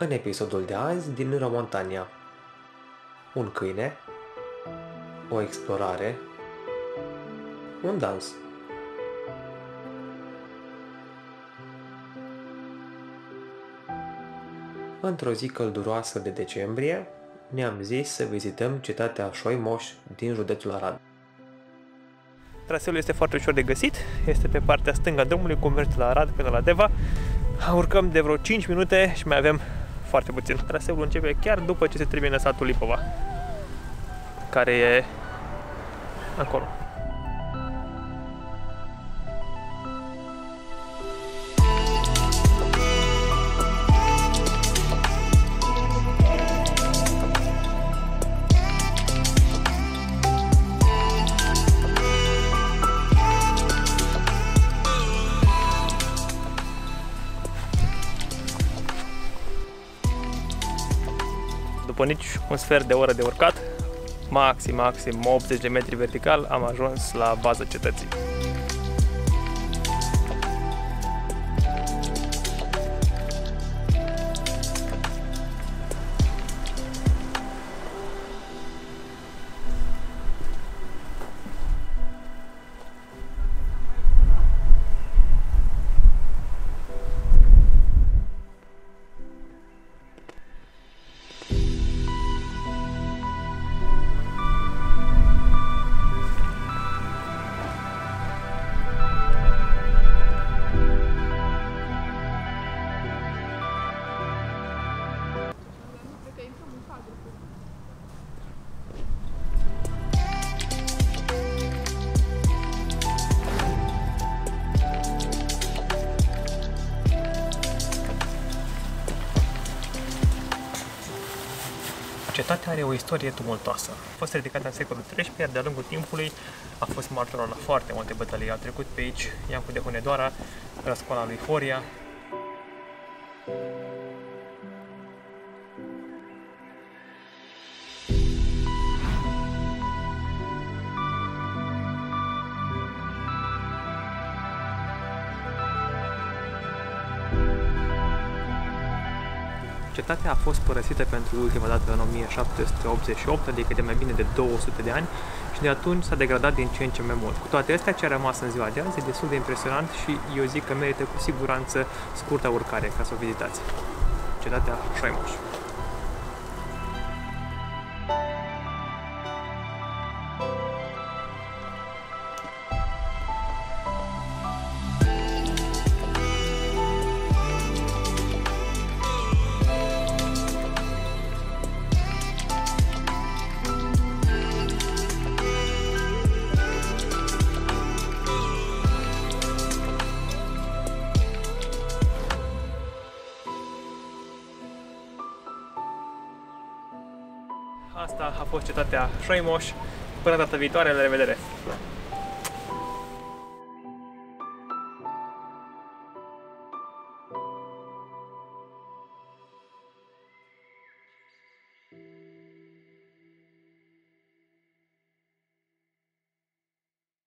În episodul de azi din Romontania, un câine, o explorare, un dans. Într-o zi călduroasă de decembrie, ne-am zis să vizităm cetatea Soimoș din județul Arad. Traseul este foarte ușor de găsit, este pe partea stângă a drumului, cum merge la Arad până la Deva. Urcăm de vreo 5 minute și mai avem foarte puțin. Traseul începe chiar după ce se termină satul Lipova, care e acolo. După nici un sfert de oră de urcat, maxim 80 de metri vertical, am ajuns la baza cetății. Cetatea are o istorie tumultoasă. A fost ridicată în secolul XIII, iar de-a lungul timpului a fost martorul la foarte multe bătălii. Au trecut pe aici Iancu de Hunedoara, răscoala lui Horia. Cetatea a fost părăsită pentru ultima dată în 1788, adică de mai bine de 200 de ani, și de atunci s-a degradat din ce în ce mai mult. Cu toate astea, ce a rămas în ziua de azi e destul de impresionant și eu zic că merită cu siguranță scurta urcare ca să o vizitați. Cetatea Soimoș. Asta a fost cetatea Soimoș. Până data viitoare, la revedere!